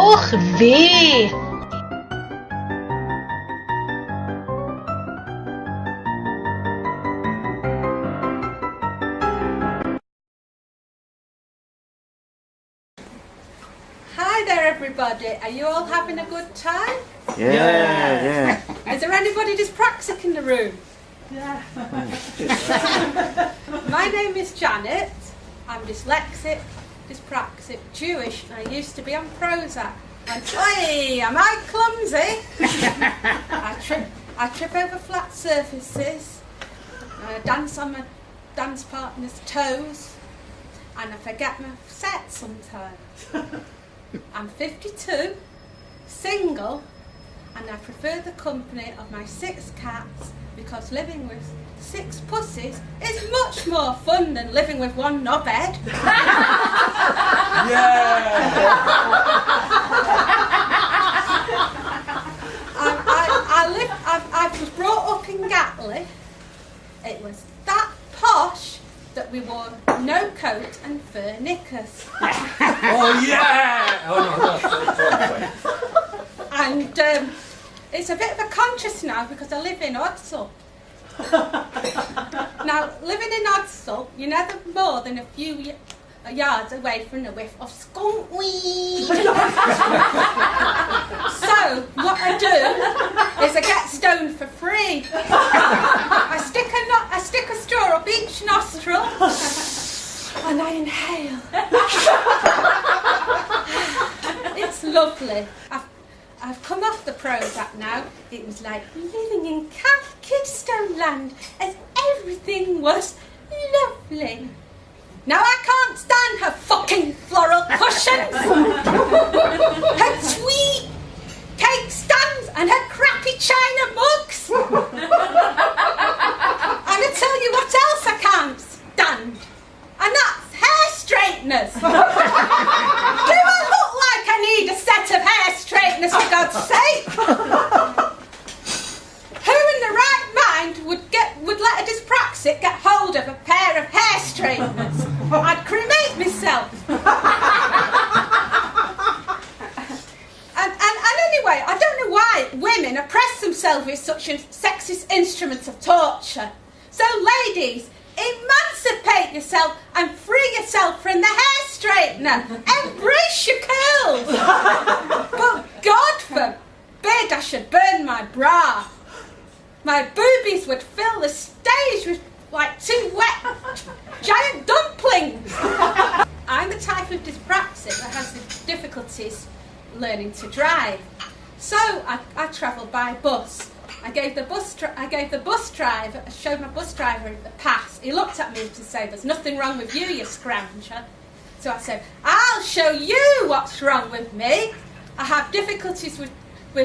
Och weh! Hi there everybody, are you all having a good time? Yeah. Is there anybody dyspraxic in the room? Yeah. My name is Janet, I'm dyslexic, dyspraxic, Jewish, and I used to be on Prozac. And oi, am I clumsy? I trip over flat surfaces, I dance on my dance partner's toes, and I forget my set sometimes. I'm 52, single, and I prefer the company of my 6 cats because living with 6 pussies is much more fun than living with one knobhead. I was brought up in Gatley. It was that posh that we wore no coat and fur knickers. Oh yeah! Oh no, And it's a bit of a contrast now because I live in Odsall. Now, living in Odsall, you're never more than a few yards away from the whiff of skunk weed. So, what I do is I get stoned for free. I stick a straw up each nostril and I inhale. It's lovely. I've come off the Prozac now. It was like living in Kidstone land as everything was lovely. Now I can't stand her fucking floral cushions, her sweet cake stands and her crappy china mugs. And I tell you what else I can't stand, and that's hair straighteners. Do I look like I need a set of hair straighteners, for God's sake? Who in the right mind would let a dyspraxic get hold of a pair of hair straighteners? I'd cremate myself. And anyway, I don't know why women oppress themselves with such sexist instruments of torture. So ladies, emancipate yourself and free yourself from the hair straightener. Embrace your curls. But God forbid I should burn my bra. My boobies would fill the stage with like 2 wet giant dumplings. I'm the type of dyspraxic that has the difficulties learning to drive. So I travelled by bus. I showed my bus driver the pass. He looked at me to say, "There's nothing wrong with you, you scrounger." So I said, "I'll show you what's wrong with me. I have difficulties with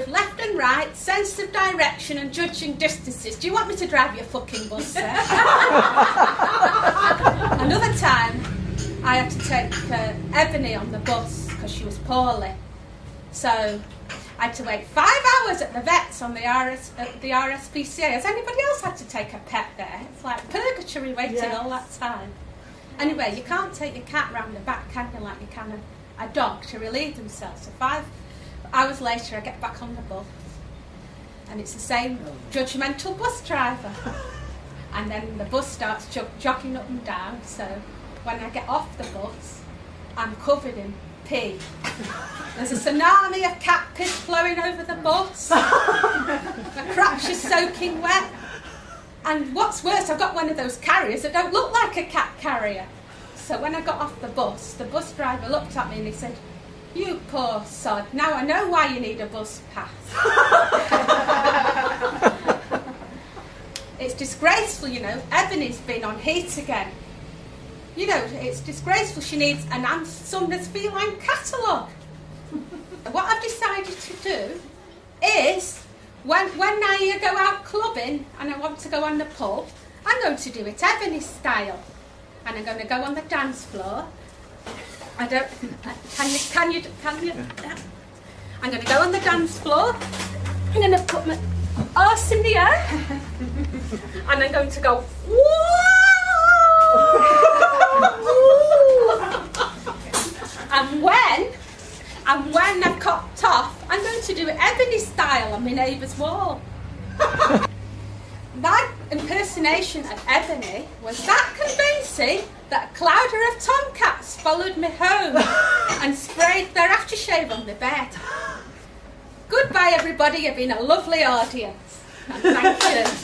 left and right, sense of direction and judging distances. Do you want me to drive your fucking bus, sir?" Another time, I had to take Ebony on the bus because she was poorly. So I had to wait 5 hours at the vets on the RSPCA. Has anybody else had to take a pet there? It's like purgatory waiting all that time. Anyway, you can't take your cat round the back, can you, like you can a dog to relieve themselves. So 5 hours later I get back on the bus and it's the same judgmental bus driver. And then the bus starts jogging up and down, so when I get off the bus I'm covered in pee. There's a tsunami of cat piss flowing over the bus. My crotch is soaking wet. And what's worse, I've got one of those carriers that don't look like a cat carrier. So when I got off the bus driver looked at me and he said, "You poor sod, now I know why you need a bus pass." It's disgraceful, you know. Ebony's been on heat again. You know, it's disgraceful. She needs an Ann Sumner's feline catalogue. What I've decided to do is, when I go out clubbing and I want to go on the pub, I'm going to do it Ebony style. And I'm going to go on the dance floor. I don't. Can you? I'm going to go on the dance floor. I'm going to put my arse in the air, and I'm going to go. Whoa! And when I've got neighbour's wall. My impersonation of Ebony was that convincing that a clouder of tomcats followed me home and sprayed their aftershave on the bed. Goodbye everybody, you've been a lovely audience. And thank you.